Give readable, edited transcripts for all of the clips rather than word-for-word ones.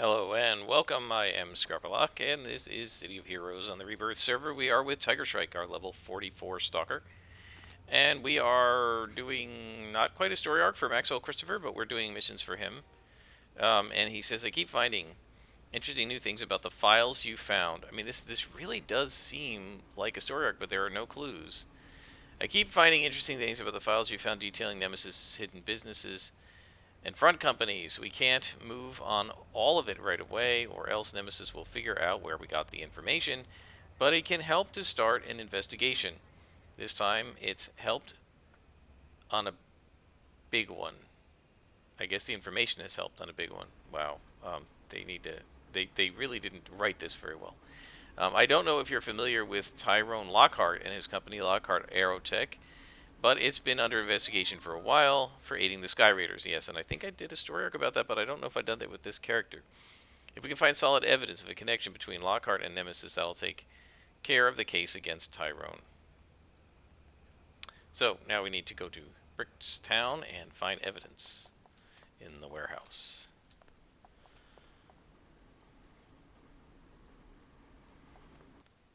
Hello and welcome. I am Scarpalock, and this is City of Heroes on the Rebirth server. We are with Shrike, our level 44 Stalker, and we are doing not quite a story arc for Maxwell Christopher, but we're doing missions for him. And he says, "I keep finding interesting new things about the files you found." I mean, this really does seem like a story arc, but there are no clues. I keep finding interesting things about the files you found detailing Nemesis' hidden businesses and front companies. We can't move on all of it right away, or else Nemesis will figure out where we got the information, but it can help to start an investigation. This time, it's helped on a big one. I guess the information has helped on a big one. Wow. They need to. They really didn't write this very well. I don't know if you're familiar with Tyrone Lockhart and his company, Lockhart Aerotech, but it's been under investigation for a while for aiding the Sky Raiders. Yes, and I think I did a story arc about that, but I don't know if I've done that with this character. If we can find solid evidence of a connection between Lockhart and Nemesis, that'll take care of the case against Tyrone. So now we need to go to Brickstown and find evidence in the warehouse.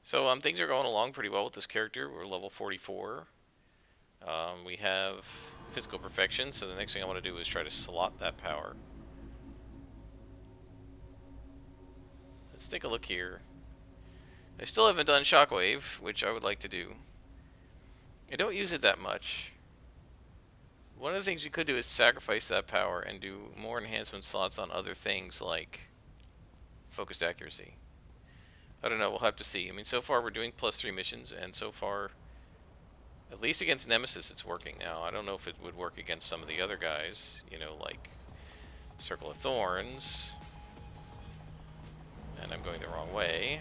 So things are going along pretty well with this character. We're level 44. We have physical perfection, so the next thing I want to do is try to slot that power. Let's take a look here. I still haven't done Shockwave, which I would like to do. I don't use it that much. One of the things you could do is sacrifice that power and do more enhancement slots on other things like focused accuracy. I don't know, we'll have to see. I mean, so far we're doing +3 missions, and so far, at least against Nemesis, it's working now. I don't know if it would work against some of the other guys, you know, like Circle of Thorns. And I'm going the wrong way.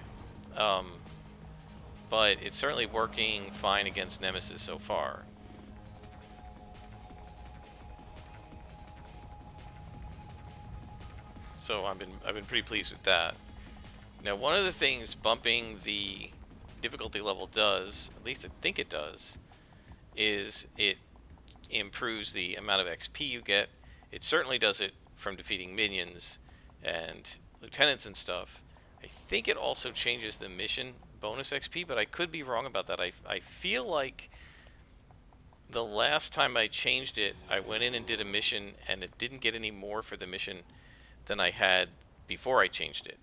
But it's certainly working fine against Nemesis so far. So I've been pretty pleased with that. Now, one of the things bumping the difficulty level does, at least I think it does, is it improves the amount of XP you get. It certainly does it from defeating minions and lieutenants and stuff. I think it also changes the mission bonus XP, but I could be wrong about that. I feel like the last time I changed it, I went in and did a mission, and it didn't get any more for the mission than I had before I changed it.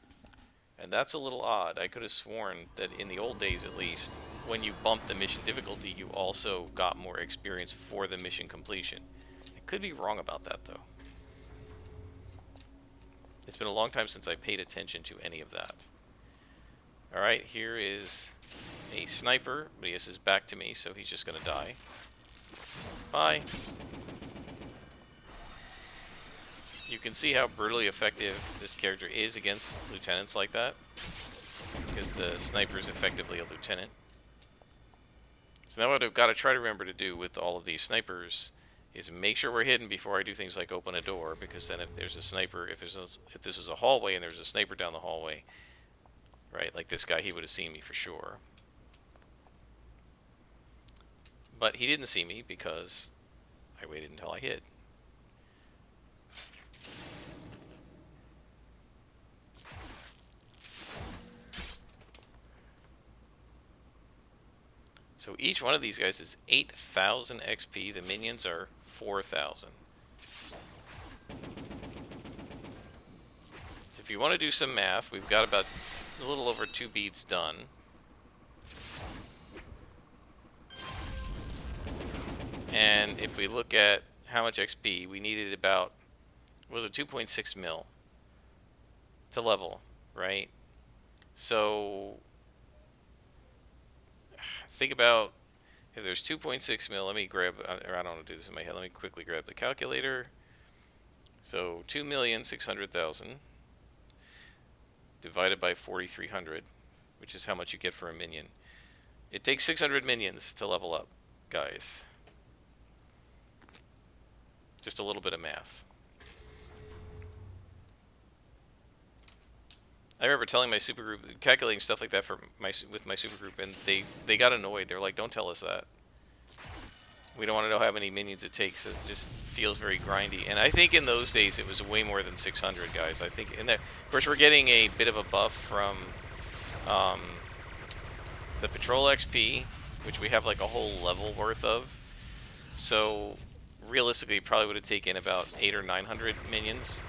And that's a little odd. I could have sworn that in the old days, at least, when you bumped the mission difficulty, you also got more experience for the mission completion. I could be wrong about that, though. It's been a long time since I paid attention to any of that. Alright, here is a sniper, but he has his back to me, so he's just going to die. Bye. You can see how brutally effective this character is against lieutenants like that, because the sniper is effectively a lieutenant. So now what I've got to try to remember to do with all of these snipers is make sure we're hidden before I do things like open a door, because then if there's a sniper, if this is a hallway and there's a sniper down the hallway, right, like this guy, he would have seen me for sure. But he didn't see me because I waited until I hid. So each one of these guys is 8,000 XP. The minions are 4,000. So if you want to do some math, we've got about a little over 2 beads done. And if we look at how much XP, we needed about, what was it, 2.6 mil to level, right? So think about, if there's 2.6 mil, let me grab, or I don't want to do this in my head, let me quickly grab the calculator. So 2,600,000 divided by 4,300, which is how much you get for a minion. It takes 600 minions to level up, guys. Just a little bit of math. I remember telling my supergroup, calculating stuff like that for with my supergroup, and they got annoyed. They're like, "Don't tell us that." We don't want to know how many minions it takes. It just feels very grindy. And I think in those days it was way more than 600, guys. I think, and of course, we're getting a bit of a buff from um, the Patrol XP, which we have like a whole level worth of. So realistically, it probably would have taken about 800 or 900 minions.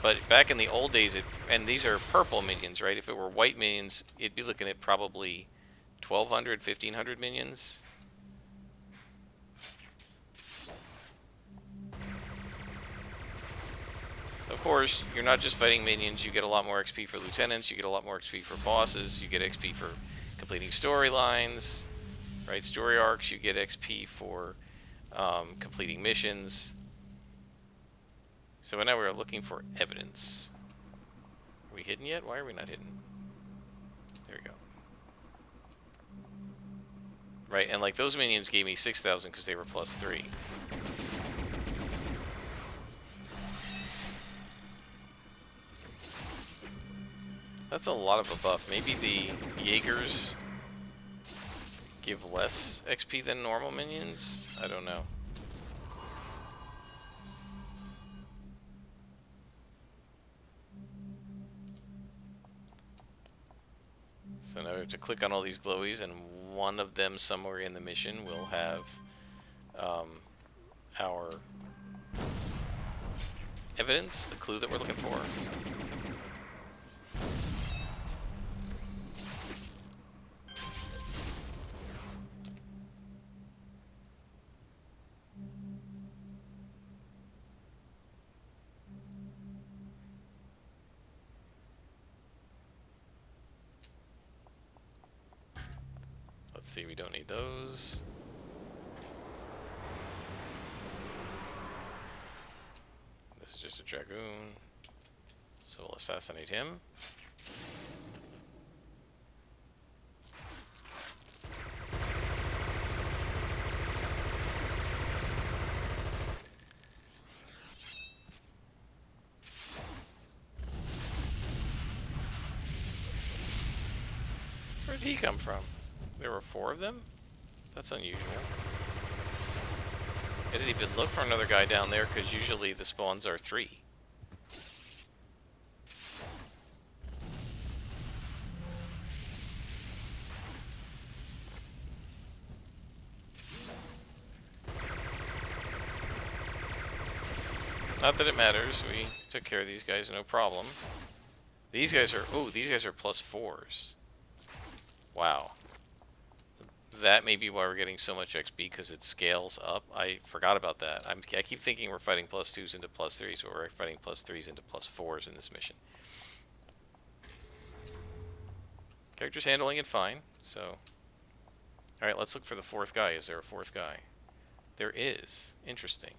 But back in the old days, and these are purple minions, right? If it were white minions, it'd be looking at probably 1,200, 1,500 minions. Of course, you're not just fighting minions, you get a lot more XP for lieutenants, you get a lot more XP for bosses, you get XP for completing storylines, right? Story arcs, you get XP for completing missions. So now we're looking for evidence. Are we hidden yet? Why are we not hidden? There we go. Right, and like those minions gave me 6,000 because they were +3. That's a lot of a buff. Maybe the Jaegers give less XP than normal minions? I don't know. So now we have to click on all these glowies, and one of them somewhere in the mission will have our evidence, the clue that we're looking for. Let's see, we don't need those. This is just a dragoon, so we'll assassinate him. Where did he come from? There were 4 of them? That's unusual. I didn't even look for another guy down there, because usually the spawns are 3. Not that it matters, we took care of these guys, no problem. These guys are, oh, these guys are +4s. Wow. That may be why we're getting so much XP, because it scales up. I forgot about that. I keep thinking we're fighting +2s into +3s, but we're fighting +3s into +4s in this mission. Character's handling it fine, so... Alright, let's look for the 4th guy. Is there a 4th guy? There is. Interesting.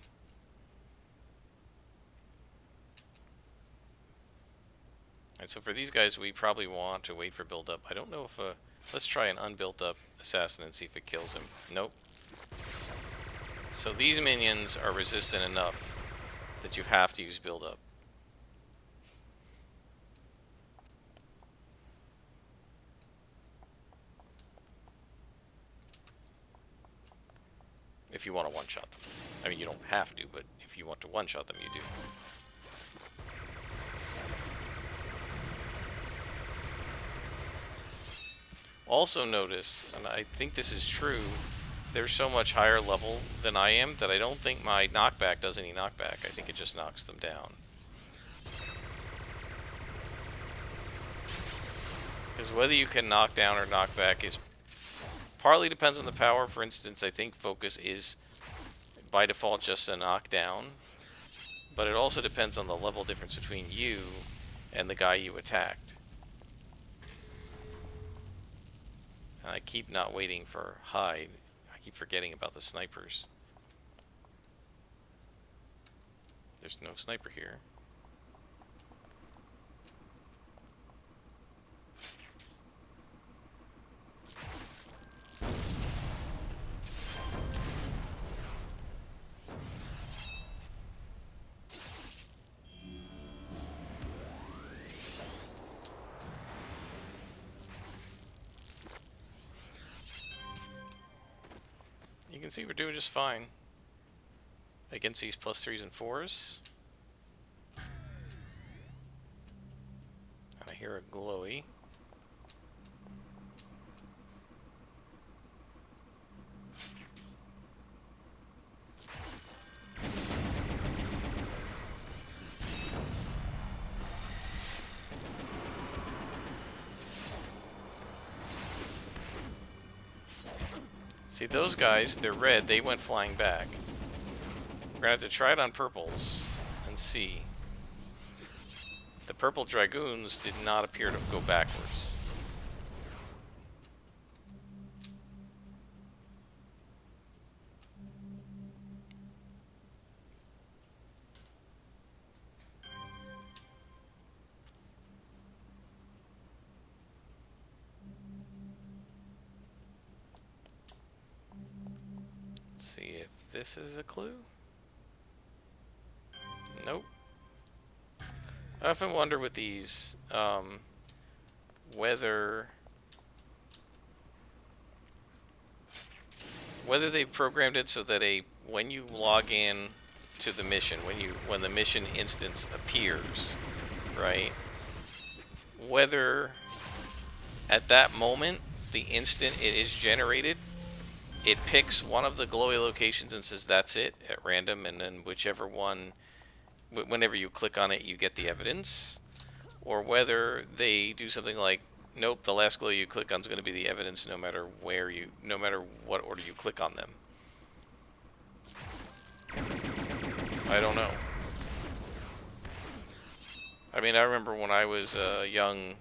Alright, so for these guys, we probably want to wait for build-up. I don't know if... let's try an unbuilt-up assassin and see if it kills him. Nope. So these minions are resistant enough that you have to use build-up. If you want to one-shot them. I mean, you don't have to, but if you want to one-shot them, you do. Also notice, and I think this is true, they're so much higher level than I am that I don't think my knockback does any knockback. I think it just knocks them down. Because whether you can knock down or knock back is partly depends on the power. For instance, I think focus is by default just a knockdown, but it also depends on the level difference between you and the guy you attacked. And I keep not waiting for hide. I keep forgetting about the snipers. There's no sniper here. You can see we're doing just fine against these +3s and 4s. And I hear a glowy. See, those guys, they're red, they went flying back. We're gonna have to try it on purples and see. The purple dragoons did not appear to go backwards. Let's see if this is a clue. Nope. I often wonder with these, whether they've programmed it so that when you log in to the mission, when the mission instance appears, right? Whether at that moment, the instant it is generated, it picks one of the glowy locations and says that's it at random, and then whichever one, whenever you click on it, you get the evidence, or whether they do something like, nope, the last glow you click on is going to be the evidence, no matter what order you click on them. I don't know. I mean, I remember when I was a young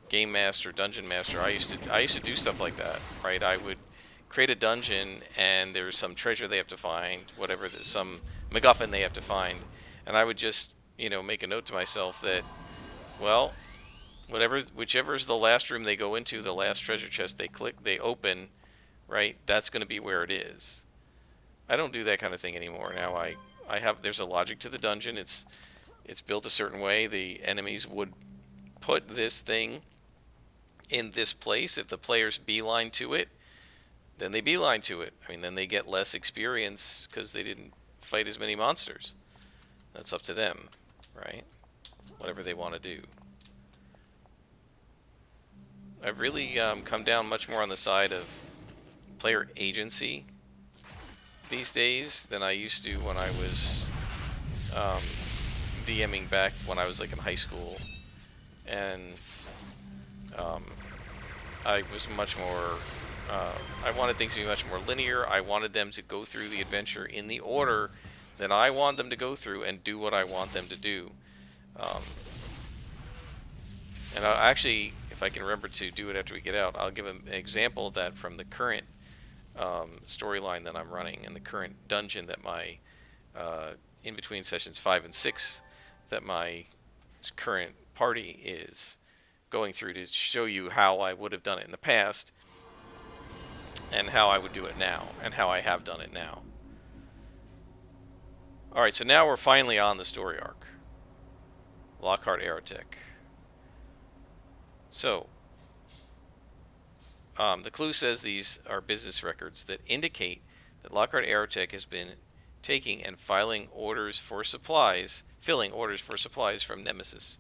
game master, dungeon master, I used to do stuff like that, right? I would create a dungeon, and there's some treasure they have to find, whatever, there's some MacGuffin they have to find, and I would just, make a note to myself that, well, whichever's the last room they go into, the last treasure chest they open, right? That's going to be where it is. I don't do that kind of thing anymore. Now there's a logic to the dungeon. It's built a certain way. The enemies would put this thing in this place. If the players beeline to it, then they beeline to it. I mean, then they get less experience because they didn't fight as many monsters. That's up to them, right? Whatever they want to do. I've really come down much more on the side of player agency these days than I used to when I was DMing back when I was like in high school, and I was much more. I wanted things to be much more linear. I wanted them to go through the adventure in the order that I want them to go through and do what I want them to do. And I'll actually, if I can remember to do it after we get out, I'll give an example of that from the current storyline that I'm running, and the current dungeon that my, in between sessions 5 and 6, that my current party is going through to show you how I would have done it in the past, and how I would do it now, and how I have done it now. Alright, so now we're finally on the story arc. Lockhart Aerotech. So, the clue says these are business records that indicate that Lockhart Aerotech has been taking and filling orders for supplies, filling orders for supplies from Nemesis.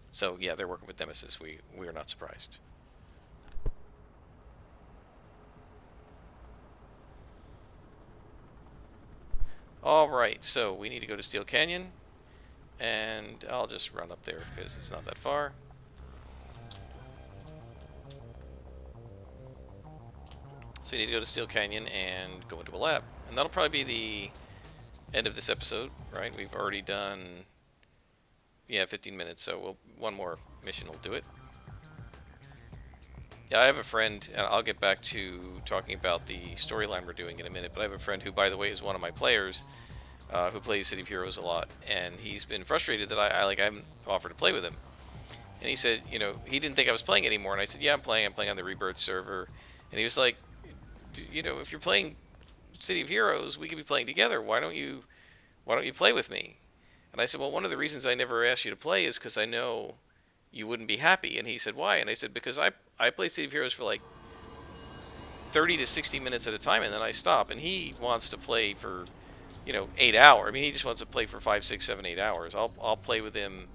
So, yeah, they're working with Nemesis. We are not surprised. Alright, so we need to go to Steel Canyon, and I'll just run up there because it's not that far. So we need to go to Steel Canyon and go into a lab. And that'll probably be the end of this episode, right? We've already done, 15 minutes, so one more mission will do it. Yeah, I have a friend, and I'll get back to talking about the storyline we're doing in a minute, but I have a friend who, by the way, is one of my players, who plays City of Heroes a lot, and he's been frustrated that I haven't offered to play with him. And he said, he didn't think I was playing anymore, and I said, yeah, I'm playing on the Rebirth server. And he was like, if you're playing City of Heroes, we could be playing together. Why don't you play with me? And I said, well, one of the reasons I never asked you to play is because I know you wouldn't be happy. And he said, why? And I said, because I played City of Heroes for like 30 to 60 minutes at a time, and then I stop. And he wants to play for, 8 hours. I mean, he just wants to play for 5, 6, 7, 8 hours. I'll play with him.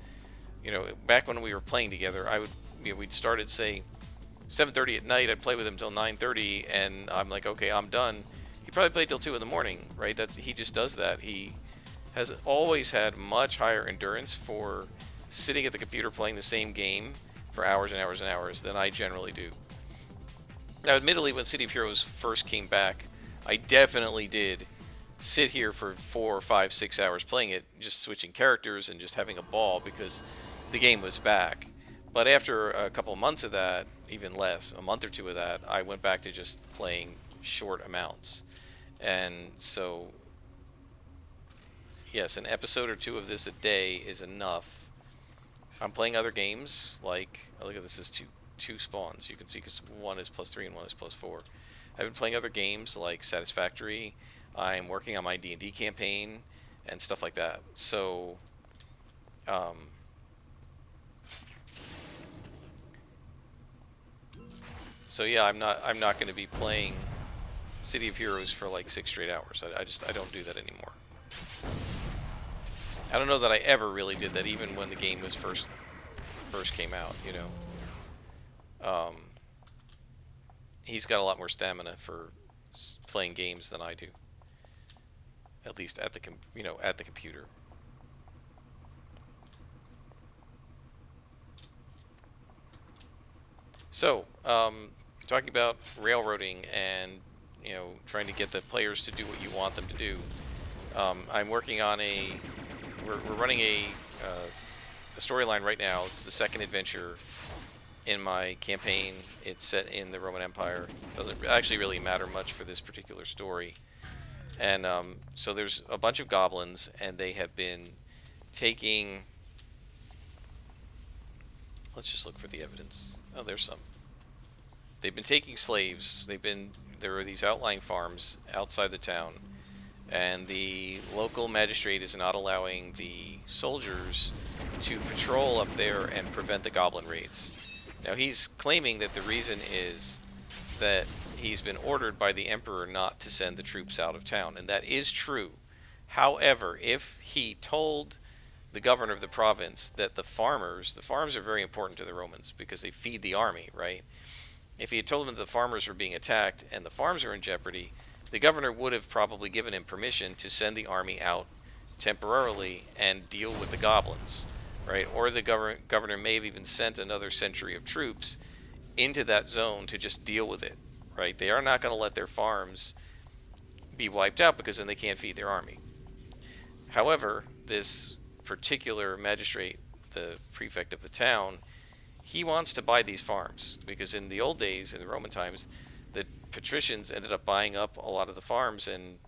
Back when we were playing together, we'd start at, say, 7:30 at night. I'd play with him till 9:30, and I'm like, okay, I'm done. He probably played till 2 in the morning, right? He just does that. He has always had much higher endurance for sitting at the computer playing the same game for hours and hours and hours than I generally do. Now, admittedly, when City of Heroes first came back, I definitely did sit here for 4, 5, 6 hours playing it, just switching characters and just having a ball because the game was back. But after a couple of months of that, even less, a month or two of that, I went back to just playing short amounts. And so, yes, an episode or two of this a day is enough. I'm playing other games, like, oh, look at this, is two spawns. You can see because one is +3 and one is +4. I've been playing other games like Satisfactory. I'm working on my D&D campaign and stuff like that. So, yeah, I'm not going to be playing City of Heroes for like 6 straight hours. I don't do that anymore. I don't know that I ever really did that, even when the game was first came out. He's got a lot more stamina for playing games than I do. At least at the computer. So, talking about railroading and trying to get the players to do what you want them to do. I'm working on we're running a storyline right now. It's the second adventure in my campaign. It's set in the Roman Empire. Doesn't actually really matter much for this particular story. And so there's a bunch of goblins, and they have been taking... Let's just look for the evidence. Oh, there's some. They've been taking slaves. There are these outlying farms outside the town, and the local magistrate is not allowing the soldiers to patrol up there and prevent the goblin raids. Now, he's claiming that the reason is that he's been ordered by the emperor not to send the troops out of town, and that is true. However, if he told the governor of the province that the farms are very important to the Romans because they feed the army, right? If he had told them that the farmers were being attacked and the farms are in jeopardy, the governor would have probably given him permission to send the army out temporarily and deal with the goblins, right? Or the governor may have even sent another century of troops into that zone to just deal with it, right? They are not going to let their farms be wiped out because then they can't feed their army. However, this particular magistrate, the prefect of the town, he wants to buy these farms because in the old days, in the Roman times, the patricians ended up buying up a lot of the farms and,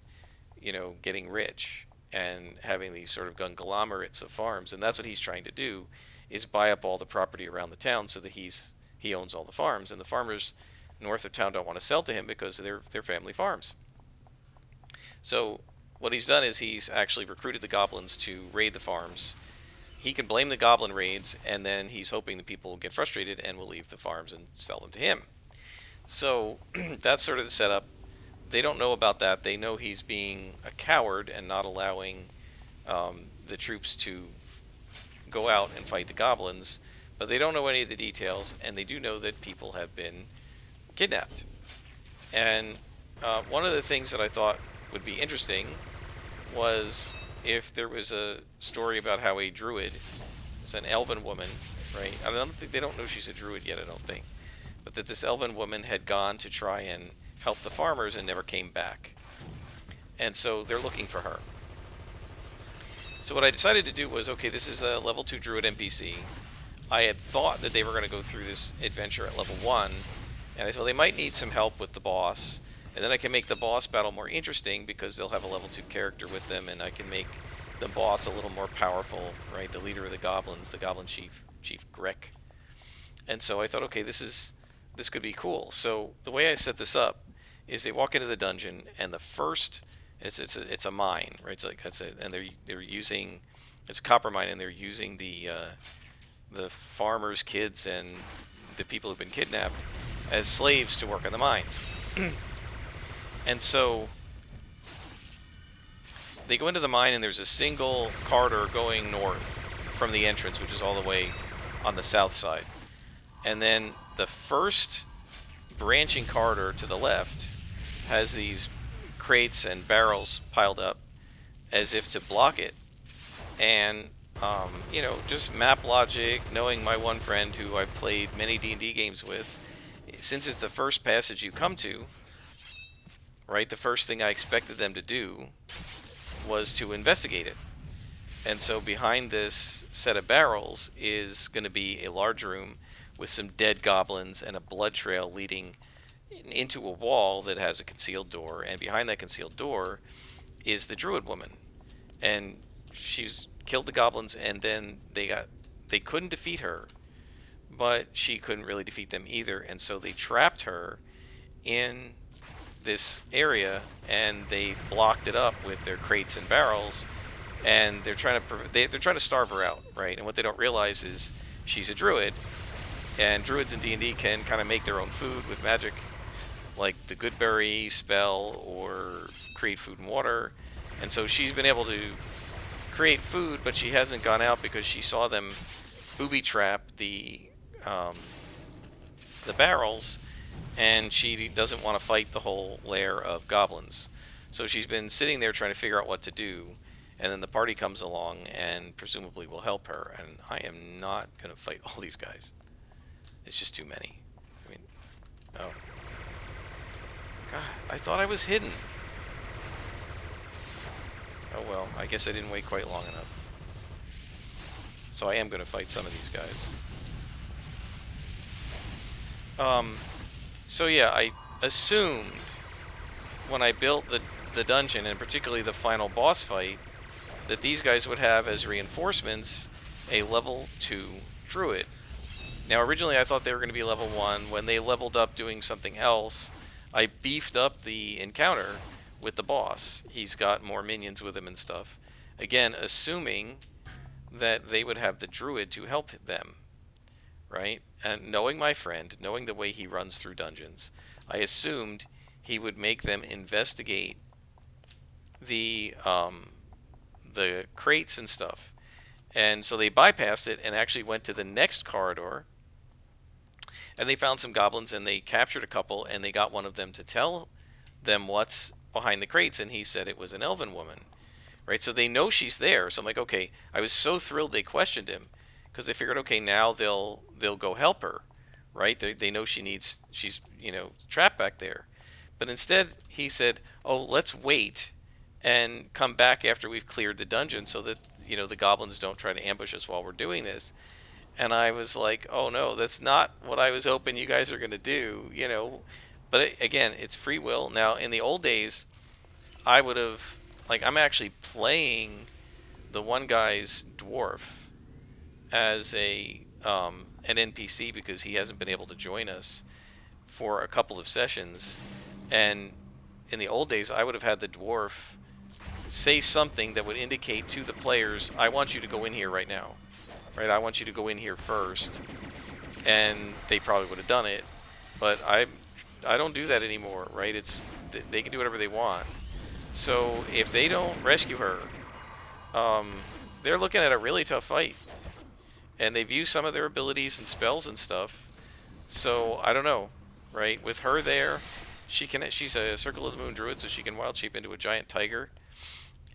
getting rich and having these sort of conglomerates of farms. And that's what he's trying to do, is buy up all the property around the town so that he owns all the farms. And the farmers north of town don't want to sell to him because they're family farms. So what he's done is he's actually recruited the goblins to raid the farms. He can blame the goblin raids, and then he's hoping the people will get frustrated and will leave the farms and sell them to him. So that's sort of the setup. They don't know about that. They know he's being a coward and not allowing the troops to go out and fight the goblins, but they don't know any of the details, and they do know that people have been kidnapped. And one of the things that I thought would be interesting was if there was a story about how a druid, it's an elven woman, right? I don't think they don't know she's a druid yet, I don't think. But that this elven woman had gone to try and help the farmers and never came back. And so they're looking for her. So what I decided to do was, okay, this is a level 2 druid NPC. I had thought that they were going to go through this adventure at level 1, and I said, well, they might need some help with the boss. And then I can make the boss battle more interesting because they'll have a level 2 character with them, and I can make the boss a little more powerful, right? The leader of the goblins, the goblin chief, Chief Grek. And so I thought, okay, this could be cool. So the way I set this up is they walk into the dungeon, and the first, it's a mine, right? It's like and they're using, it's a copper mine, and they're using the farmers' kids and the people who've been kidnapped as slaves to work on the mines. And so they go into the mine, and there's a single corridor going north from the entrance, which is all the way on the south side. And then the first branching corridor to the left has these crates and barrels piled up as if to block it. And, you know, just map logic, knowing my one friend who I've played many D&D games with, since it's the first passage you come to, right, the first thing I expected them to do was to investigate it. And so behind this set of barrels is going to be a large room with some dead goblins and a blood trail leading into a wall that has a concealed door. And behind that concealed door is the druid woman. And she's killed the goblins, and then they couldn't defeat her, but she couldn't really defeat them either. And so they trapped her in this area, and they blocked it up with their crates and barrels, and they're trying to starve her out, right? And what they don't realize is she's a druid, and druids in D&D can kind of make their own food with magic, like the good berry spell or create food and water. And so she's been able to create food, but she hasn't gone out because she saw them booby trap the barrels, and she doesn't want to fight the whole lair of goblins. So she's been sitting there trying to figure out what to do, and then the party comes along and presumably will help her, and I am not going to fight all these guys. It's just too many. I mean, oh. God, I thought I was hidden. Oh well, I guess I didn't wait quite long enough. So I am going to fight some of these guys. So yeah, I assumed when I built the dungeon, and particularly the final boss fight, that these guys would have as reinforcements a level 2 druid. Now originally I thought they were going to be level 1. When they leveled up doing something else, I beefed up the encounter with the boss. He's got more minions with him and stuff. Again, assuming that they would have the druid to help them, right? And knowing my friend, knowing the way he runs through dungeons, I assumed he would make them investigate the crates and stuff. And so they bypassed it and actually went to the next corridor, and they found some goblins, and they captured a couple, and they got one of them to tell them what's behind the crates, and he said it was an elven woman, right? So they know she's there. So I'm like, okay. I was so thrilled they questioned him, because they figured, okay, now they'll go help her, right? They know she's trapped back there. But instead he said, oh, let's wait and come back after we've cleared the dungeon, so that the goblins don't try to ambush us while we're doing this. And I was like, oh no, that's not what I was hoping you guys are going to do, But again, it's free will. Now, in the old days, I would have, I'm actually playing the one guy's dwarf as an NPC because he hasn't been able to join us for a couple of sessions. And in the old days, I would have had the dwarf say something that would indicate to the players, I want you to go in here right now. Right? I want you to go in here first. And they probably would have done it. But I don't do that anymore, right? They can do whatever they want. So if they don't rescue her, they're looking at a really tough fight. And they've used some of their abilities and spells and stuff. So I don't know, right? With her there, she's a Circle of the Moon druid, so she can wild shape into a giant tiger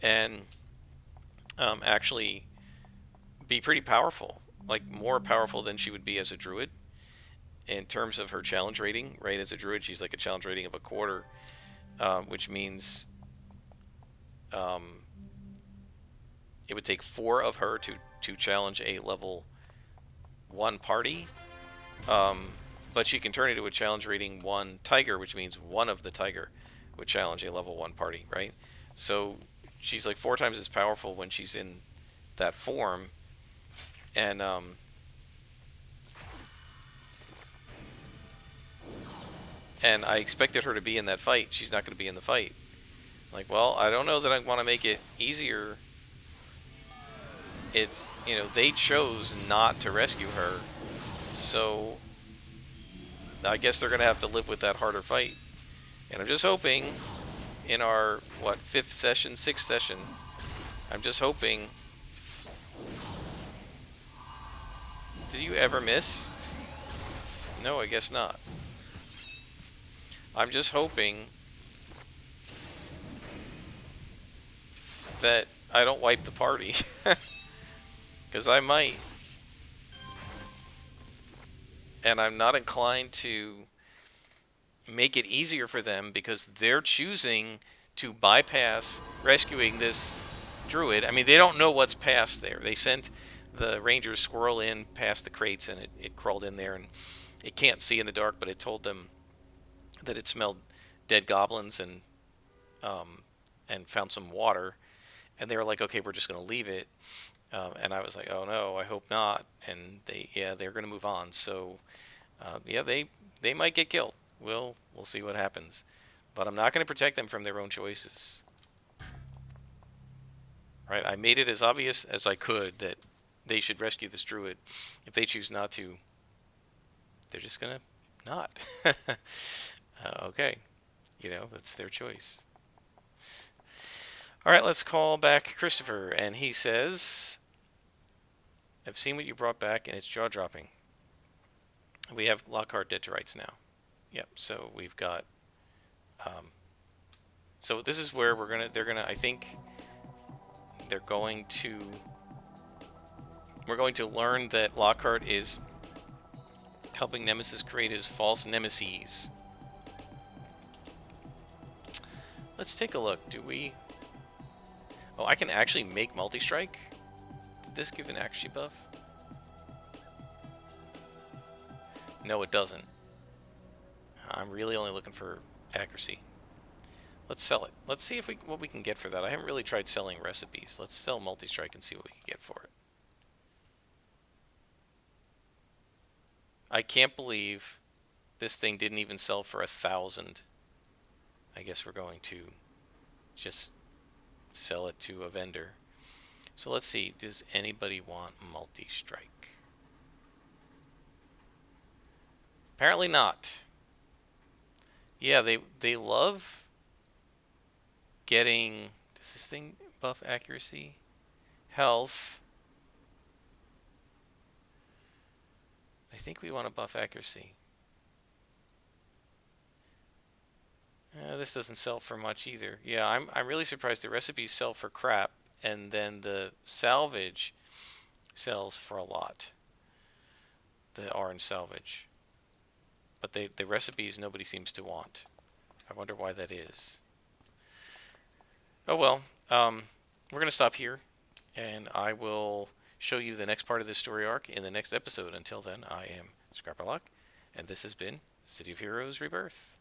and actually be pretty powerful, more powerful than she would be as a druid. In terms of her challenge rating, right, as a druid, she's like a challenge rating of a quarter, which means it would take 4 of her to challenge a level 1 party. But she can turn into a challenge rating 1 tiger, which means 1 of the tiger would challenge a level 1 party, right? So she's 4 times as powerful when she's in that form. And I expected her to be in that fight. She's not going to be in the fight. Well, I don't know that I want to make it easier. It's, they chose not to rescue her. So I guess they're going to have to live with that harder fight. And I'm just hoping in our, what, 5th session, 6th session. I'm just hoping... Did you ever miss? No, I guess not. I'm just hoping that I don't wipe the party. Because I might. And I'm not inclined to make it easier for them because they're choosing to bypass rescuing this druid. I mean, they don't know what's past there. They sent the ranger squirrel in past the crates, and it crawled in there, and it can't see in the dark, but it told them that it smelled dead goblins and found some water, and they were like, okay, we're just going to leave it. And I was like, oh no, I hope not. And they're going to move on. So they might get killed. We'll see what happens. But I'm not going to protect them from their own choices. Right? I made it as obvious as I could that they should rescue this druid. If they choose not to, they're just going to not. Okay. That's their choice. All right, let's call back Christopher. And he says, I've seen what you brought back, and it's jaw-dropping. We have Lockhart dead to rights now. Yep, so we've got... so this is where I think they're going to... We're going to learn that Lockhart is helping Nemesis create his false nemesis. Let's take a look. Do we... Oh, I can actually make multi-strike? Did this give an accuracy buff? No, it doesn't. I'm really only looking for accuracy. Let's sell it. Let's see what we can get for that. I haven't really tried selling recipes. Let's sell multi-strike and see what we can get for it. I can't believe this thing didn't even sell for 1,000. I guess we're going to just sell it to a vendor. So let's see. Does anybody want multi-strike? Apparently not. Yeah, they love getting... Does this thing buff accuracy? Health. I think we want to buff accuracy. This doesn't sell for much either. Yeah, I'm really surprised the recipes sell for crap, and then the salvage sells for a lot. The orange salvage. But the recipes nobody seems to want. I wonder why that is. Oh well, we're going to stop here, and I will show you the next part of this story arc in the next episode. Until then, I am Scarperlock, and this has been City of Heroes Rebirth.